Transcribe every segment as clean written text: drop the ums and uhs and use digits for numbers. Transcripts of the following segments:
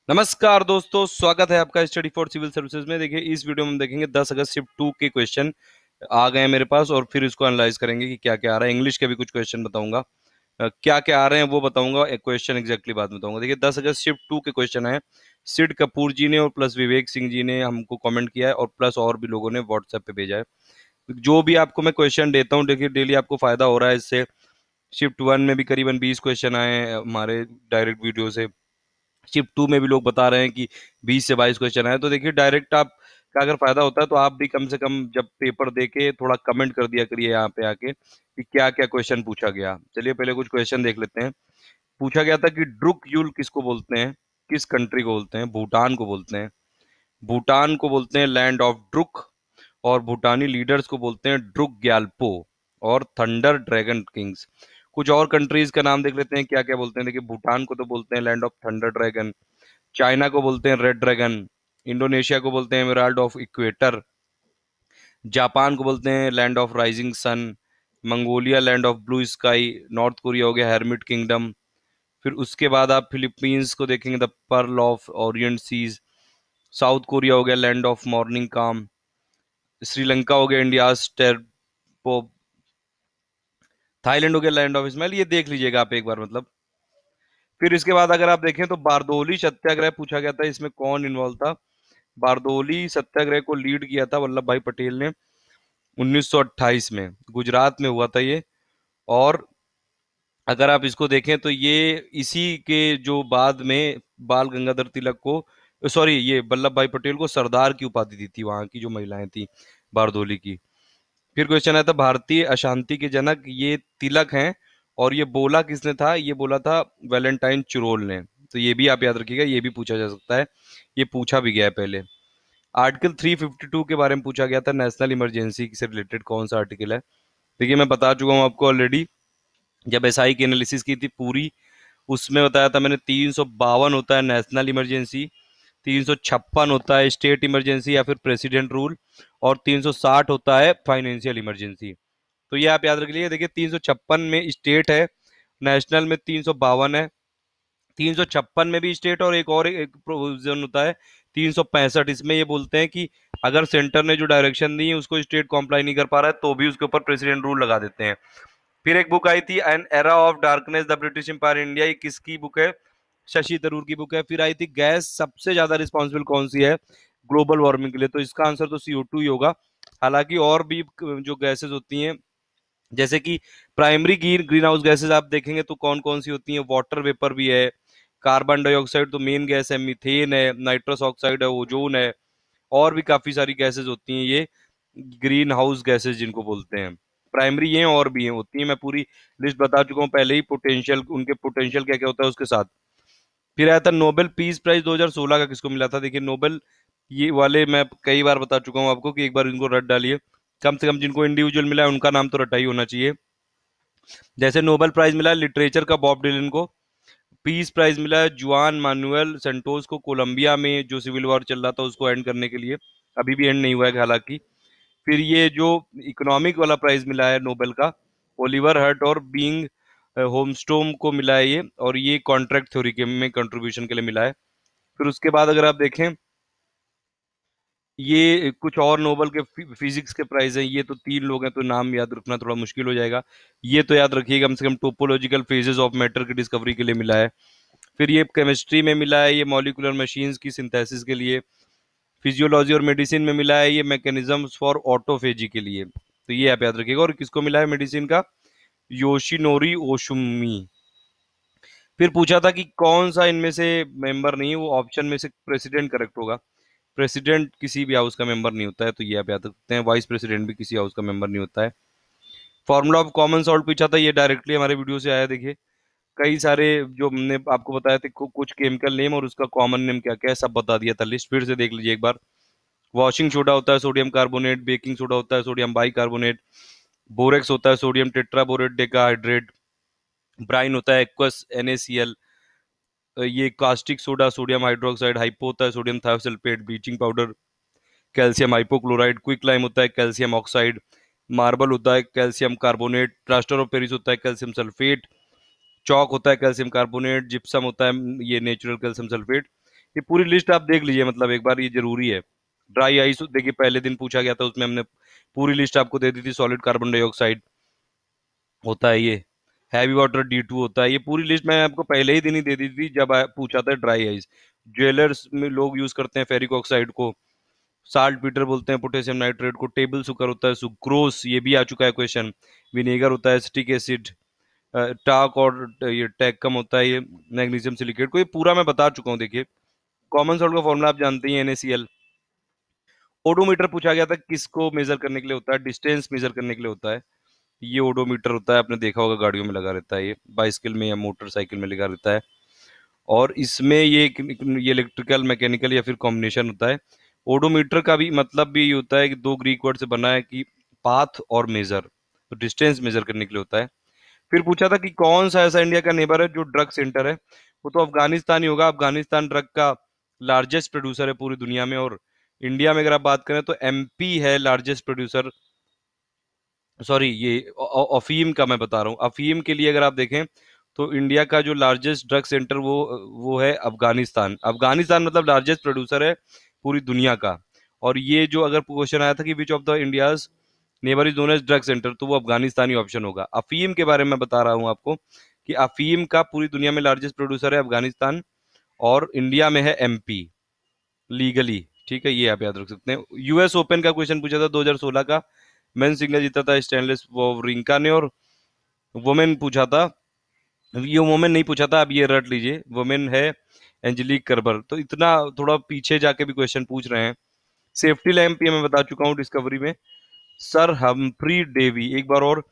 नमस्कार दोस्तों, स्वागत है आपका स्टडी फॉर सिविल सर्विसेज में। देखिए, इस वीडियो में हम देखेंगे 10 अगस्त शिफ्ट 2 के क्वेश्चन आ गए हैं मेरे पास और फिर इसको एनालाइज करेंगे कि क्या क्या आ रहा है। इंग्लिश के भी कुछ क्वेश्चन बताऊंगा, क्या क्या आ रहे हैं वो बताऊंगा, एक क्वेश्चन एग्जैक्टली बाद में बताऊंगा। देखिए, 10 अगस्त शिफ्ट 2 के क्वेश्चन है। सिड कपूर जी ने और प्लस विवेक सिंह जी ने हमको कमेंट किया है और प्लस और भी लोगों ने व्हाट्सएप पे भेजा है। जो भी आपको मैं क्वेश्चन देता हूँ, देखिए डेली आपको फायदा हो रहा है इससे। शिफ्ट 1 में भी करीबन 20 क्वेश्चन आए हैं हमारे डायरेक्ट वीडियो से। शिफ्ट 2 में भी लोग बता रहे हैं कि 20 से 22 क्वेश्चन आए। तो देखिए, डायरेक्ट आप का अगर फायदा होता है तो आप भी कम से कम जब पेपर दे के थोड़ा कमेंट कर दिया करिए यहाँ पे आके कि क्या क्या क्वेश्चन पूछा गया। चलिए पहले कुछ क्वेश्चन देख लेते हैं। पूछा गया था कि ड्रुक यूल किसको बोलते हैं, किस कंट्री को बोलते हैं। भूटान को बोलते हैं। भूटान को बोलते हैं लैंड ऑफ ड्रुक, और भूटानी लीडर्स को बोलते हैं ड्रुक ग्यालपो और थंडर ड्रैगन किंग्स। कुछ और कंट्रीज का नाम देख लेते हैं क्या क्या बोलते हैं। देखिए, भूटान को तो बोलते हैं land of thunder dragon, China को बोलते हैं रेड ड्रैगन, इंडोनेशिया को बोलते हैं एमराल्ड ऑफ इक्वेटर, जापान को बोलते हैं land of rising sun, Mongolia land of blue sky, north Korea हो गया हेरमिट किंगडम। फिर उसके बाद आप फिलीपींस को देखेंगे the pearl of orient seas, south Korea हो गया लैंड ऑफ मॉर्निंग काम, श्रीलंका हो गया इंडिया टेरपो, थाईलैंड हो गया लैंड ऑफ स्माइल। ये देख लीजिएगा आप एक बार मतलब। फिर इसके बाद अगर आप देखें तो बारदोली सत्याग्रह पूछा गया था, इसमें कौन इन्वॉल्व था। बारदोली सत्याग्रह को लीड किया था वल्लभ भाई पटेल ने 1928 में, गुजरात में हुआ था ये। और अगर आप इसको देखें तो ये इसी के जो बाद में बाल गंगाधर तिलक को, सॉरी, ये वल्लभ भाई पटेल को सरदार की उपाधि दी थी वहां की जो महिलाएं थी बारदोली की। फिर क्वेश्चन आया था भारतीय अशांति के जनक, ये तिलक हैं। और ये बोला किसने था, ये बोला था वैलेंटाइन चुरोल ने। तो ये भी आप याद रखिएगा, ये भी पूछा जा सकता है, ये पूछा भी गया है पहले। आर्टिकल 352 के बारे में पूछा गया था, नेशनल इमरजेंसी से रिलेटेड कौन सा आर्टिकल है। देखिए, मैं बता चुका हूँ आपको ऑलरेडी, जब एसआई की एनालिसिस की थी पूरी, उसमें बताया था मैंने 352 होता है नेशनल इमरजेंसी, 356 होता है स्टेट इमरजेंसी या फिर प्रेसिडेंट रूल, और 360 होता है फाइनेंशियल इमरजेंसी। तो ये आप याद रख लीजिए। देखिए, 356 में स्टेट है, नेशनल में 352 है, 356 में भी स्टेट, और एक प्रोविजन होता है 365। इसमें ये बोलते हैं कि अगर सेंटर ने जो डायरेक्शन दी है उसको स्टेट कॉम्प्लाई नहीं कर पा रहा है तो भी उसके ऊपर प्रेसिडेंट रूल लगा देते हैं। फिर एक बुक आई थी an era of darkness the British empire India, ये किसकी बुक है, शशि थरूर की बुक है। फिर आई थी गैस सबसे ज्यादा रिस्पॉन्सिबल कौन सी है ग्लोबल वार्मिंग के लिए, तो इसका आंसर तो CO2 ही होगा। हालांकि और भी जो गैसेस होती हैं, जैसे कि प्राइमरी ग्रीन हाउस गैसेस आप देखेंगे तो कौन कौन सी होती हैं, वाटर वेपर भी है, कार्बन डाइऑक्साइड तो मेन गैस है, मीथेन है, नाइट्रस ऑक्साइड है, ओजोन है, और भी काफी सारी गैसेस होती हैं ये ग्रीन हाउस गैसेस जिनको बोलते हैं। प्राइमरी ये और भी हैं होती हैं, मैं पूरी लिस्ट बता चुका हूँ पहले ही, पोटेंशियल उनके पोटेंशियल क्या क्या होता है उसके साथ। फिर आया था नोबेल पीस प्राइज 2016 का किसको मिला था। देखिए, नोबेल ये वाले मैं कई बार बता चुका हूँ आपको कि एक बार इनको रट डालिए, कम से कम जिनको इंडिविजुअल मिला है उनका नाम तो रटा ही होना चाहिए। जैसे नोबेल प्राइज मिला है लिटरेचर का बॉब डिलन को, पीस प्राइज मिला है जुआन मानुएल सेंटोस को कोलंबिया में जो सिविल वॉर चल रहा था उसको एंड करने के लिए, अभी भी एंड नहीं हुआ है हालांकि। फिर ये जो इकोनॉमिक वाला प्राइज मिला है नोबेल का, ओलिवर हर्ट और बीइंग होमस्टोम को मिला है ये, और ये कॉन्ट्रैक्ट थ्योरी के में कंट्रीब्यूशन के लिए मिला है। फिर उसके बाद अगर आप देखें, ये कुछ और नोबेल के फिजिक्स के प्राइज हैं, ये तो 3 लोग हैं तो नाम याद रखना थोड़ा मुश्किल हो जाएगा। ये तो याद रखिए, कम से कम टोपोलॉजिकल फेजेस ऑफ मैटर की डिस्कवरी के लिए मिला है। फिर ये केमिस्ट्री में मिला है, ये मॉलिक्यूलर मशीन्स की सिंथेसिस के लिए। फिजियोलॉजी और मेडिसिन में मिला है, ये मैकेनिज्म्स फॉर ऑटोफेजी के लिए। तो ये आप याद रखिएगा। और किसको मिला है मेडिसिन का, योशिनोरी ओशुमी। फिर पूछा था कि कौन सा इनमें से मेंबर नहीं है, वो ऑप्शन में से प्रेसिडेंट करेक्ट होगा। प्रेसिडेंट किसी भी हाउस का मेंबर नहीं होता है, तो ये आप याद रखते हैं। वाइस प्रेसिडेंट भी किसी हाउस का मेंबर नहीं होता है। फॉर्मूला ऑफ कॉमन सॉल्ट पूछा था, ये डायरेक्टली हमारे वीडियो से आया। देखिए, कई सारे जो हमने आपको बताया थे कुछ केमिकल नेम और उसका कॉमन नेम क्या क्या है सब बता दिया था। लिस्ट फिर से देख लीजिए एक बार। वॉशिंग सोडा होता है सोडियम कार्बोनेट, बेकिंग सोडा होता है सोडियम बाइकार्बोनेट, बोरेक्स होता है सोडियम टेट्राबोरेट डेकाहाइड्रेट, ब्राइन होता है एक्वस NaCl, ये caustic soda sodium hydroxide, hypo होता है sodium thiosulphate, bleaching powder calcium hypochloride, quick lime होता है कैल्शियम ऑक्साइड, मार्बल होता है calcium carbonate, plaster of Paris होता है कैल्शियम सल्फेट, चौक होता है कैल्शियम कार्बोनेट, जिप्सम होता है ये नेचुरल कैल्शियम सल्फेट। ये पूरी लिस्ट आप देख लीजिए, मतलब एक बार, ये जरूरी है। ड्राई आइस देखिए, पहले दिन पूछा गया था, उसमें हमने पूरी लिस्ट आपको दे दी थी। सॉलिड कार्बन डाइऑक्साइड होता है ये। हैवी वाटर D2 होता है। ये पूरी लिस्ट मैं आपको पहले ही दिन ही दे दी थी जब पूछा था ड्राई आइस। ज्वेलर्स में लोग यूज करते हैं फेरिक ऑक्साइड को। साल्ट पीटर बोलते हैं पोटेशियम नाइट्रेट को। टेबल शुगर होता है सुक्रोस, ये भी आ चुका है क्वेश्चन। विनेगर होता है एसिटिक एसिड। टाक और ये टैक्कम होता है ये मैग्नीशियम सिलिकेट को। ये पूरा मैं बता चुका हूँ देखिए। कॉमन सॉल्ट का फॉर्मूला आप जानते ही हैं, NaCl। ओडोमीटर पूछा गया था किसको मेजर करने के लिए होता है, डिस्टेंस मेजर करने के लिए होता है। ये ओडोमीटर होता है, आपने देखा होगा गाड़ियों में लगा रहता है, ये बाइसिकल में या मोटरसाइकिल में लगा रहता है। और इसमें ये इलेक्ट्रिकल मैकेनिकल या फिर कॉम्बिनेशन होता है। ओडोमीटर का भी मतलब भी ये होता है कि दो ग्रीक वर्ड से बना है कि पाथ और मेजर, तो डिस्टेंस मेजर करने के लिए होता है। फिर पूछा था कि कौन सा ऐसा इंडिया का नेबर है जो ड्रग सेंटर है, वो तो अफगानिस्तान ही होगा। अफगानिस्तान ड्रग का लार्जेस्ट प्रोड्यूसर है पूरी दुनिया में। और इंडिया में अगर आप बात करें तो MP है लार्जेस्ट प्रोड्यूसर। सॉरी, ये अफीम का मैं बता रहा हूँ। अफीम के लिए अगर आप देखें तो इंडिया का जो लार्जेस्ट ड्रग सेंटर वो है अफगानिस्तान। अफगानिस्तान मतलब लार्जेस्ट प्रोड्यूसर है पूरी दुनिया का। और ये जो अगर क्वेश्चन आया था कि which of the India's neighbour is known as drug centre, तो वो अफगानिस्तानी ऑप्शन होगा। अफीम के बारे में बता रहा हूँ आपको कि अफीम का पूरी दुनिया में लार्जेस्ट प्रोड्यूसर है अफगानिस्तान। और इंडिया में है MP लीगली। ठीक है, ये आप याद रख सकते हैं। US ओपन का क्वेश्चन पूछा था 2016 का। मेन सिंगल जीता था स्टेनलेस वॉवरिंका ने। और वुमेन पूछा था, ये वुमेन नहीं पूछा था, अब ये रट लीजिए, वुमेन है एंजेलिक कर्बर। तो इतना थोड़ा पीछे जाके भी क्वेश्चन पूछ रहे हैं। सेफ्टी लैंप ये मैं बता चुका हूँ डिस्कवरी में। सर हम्फ्री डेवी, एक बार और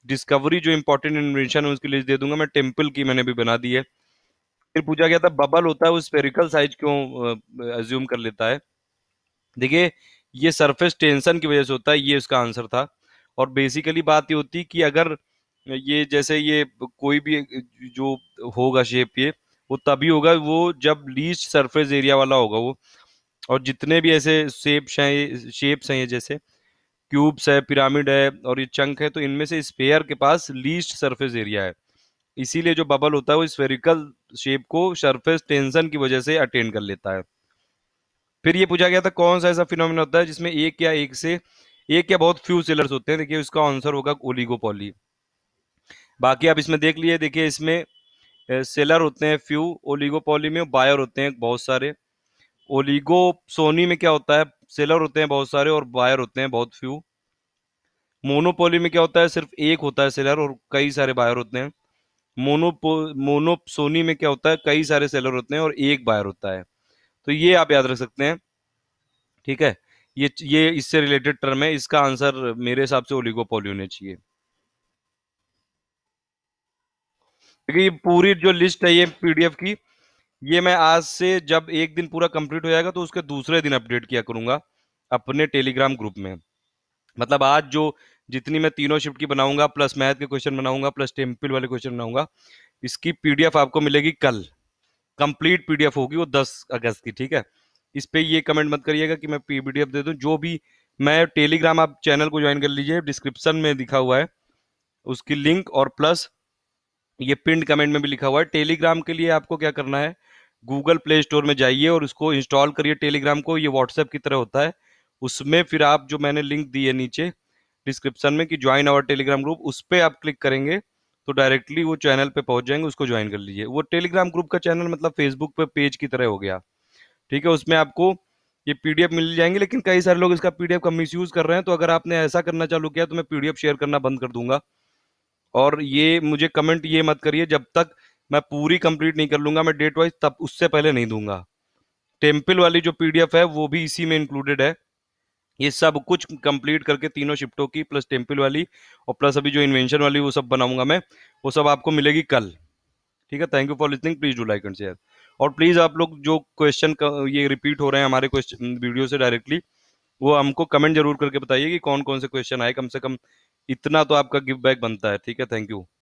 डिस्कवरी जो इंपॉर्टेंट इन्वेंशन है उसकी लिस्ट दे दूंगा मैं। टेम्पल की मैंने भी बना दी है। फिर पूछा गया था बबल होता है वो स्फेरिकल साइज क्यों अज्यूम कर लेता है। देखिए, ये सरफेस टेंशन की वजह से होता है, ये उसका आंसर था। और बेसिकली बात ये होती कि अगर ये जैसे ये कोई भी जो होगा शेप, ये वो तभी होगा वो जब लीस्ट सरफेस एरिया वाला होगा वो। और जितने भी ऐसे शेप्स हैं ये जैसे क्यूब्स है, पिरामिड है और ये चंक है, तो इनमें से स्फेयर के पास लीस्ट सरफेस एरिया है। इसीलिए जो बबल होता है वो स्फेरिकल शेप को सरफेस टेंशन की वजह से अटेन कर लेता है। फिर ये पूछा गया था कौन सा ऐसा फिनोमिना होता है जिसमें एक या बहुत फ्यू सेलर्स होते हैं। देखिए उसका आंसर होगा ओलिगोपॉली। बाकी आप इसमें देख लिए, देखिए इसमें सेलर होते हैं फ्यू, ओलिगोपॉली में बायर होते हैं बहुत सारे। ओलिगो सोनी में क्या होता है, सेलर होते हैं बहुत सारे और बायर होते हैं बहुत फ्यू। मोनोपोली में क्या होता है, सिर्फ एक होता है सेलर और कई सारे बायर होते हैं। मोनोपोसोनी में क्या होता है, कई सारे सेलर होते हैं और एक बायर होता है। तो ये आप याद रख सकते हैं। ठीक है, ये इससे रिलेटेड टर्म है। इसका आंसर मेरे हिसाब से ओलिगोपोली होने चाहिए। देखिए ये पूरी जो लिस्ट है ये PDF की, ये मैं आज से जब एक दिन पूरा कंप्लीट हो जाएगा तो उसके दूसरे दिन अपडेट किया करूंगा अपने टेलीग्राम ग्रुप में। मतलब आज जो जितनी मैं तीनों शिफ्ट की बनाऊंगा, प्लस मैथ के क्वेश्चन बनाऊंगा, प्लस टेम्पल वाले क्वेश्चन बनाऊंगा, इसकी PDF आपको मिलेगी कल। कंप्लीट PDF होगी वो 10 अगस्त की। ठीक है, इस पे ये कमेंट मत करिएगा कि मैं PDF दे दूं। जो भी मैं टेलीग्राम, आप चैनल को ज्वाइन कर लीजिए, डिस्क्रिप्शन में दिखा हुआ है उसकी लिंक। और प्लस ये पिंड कमेंट में भी लिखा हुआ है। टेलीग्राम के लिए आपको क्या करना है, गूगल प्ले स्टोर में जाइए और उसको इंस्टॉल करिए टेलीग्राम को। ये व्हाट्सएप की तरह होता है। उसमें फिर आप जो मैंने लिंक दी है नीचे डिस्क्रिप्शन में कि ज्वाइन आवर टेलीग्राम ग्रुप, उस पर आप क्लिक करेंगे तो डायरेक्टली वो चैनल पे पहुंच जाएंगे, उसको ज्वाइन कर लीजिए। वो टेलीग्राम ग्रुप का चैनल मतलब फेसबुक पे पेज की तरह हो गया। ठीक है, उसमें आपको ये PDF मिल जाएंगे। लेकिन कई सारे लोग इसका PDF का मिसयूज कर रहे हैं, तो अगर आपने ऐसा करना चालू किया तो मैं PDF शेयर करना बंद कर दूंगा। और ये मुझे कमेंट ये मत करिए जब तक मैं पूरी कंप्लीट नहीं कर लूंगा, मैं डेट वाइज तब उससे पहले नहीं दूंगा। टेम्पल वाली जो PDF है वो भी इसी में इंक्लूडेड है। ये सब कुछ कंप्लीट करके तीनों शिफ्टों की प्लस टेम्पल वाली और प्लस अभी जो इन्वेंशन वाली वो सब बनाऊंगा मैं, वो सब आपको मिलेगी कल। ठीक है, thank you for listening, please do like and share. और प्लीज आप लोग जो क्वेश्चन ये रिपीट हो रहे हैं हमारे क्वेश्चन वीडियो से डायरेक्टली, वो हमको कमेंट जरूर करके बताइए कि कौन कौन से क्वेश्चन आए। कम से कम इतना तो आपका गिव बैक बनता है। ठीक है, थैंक यू।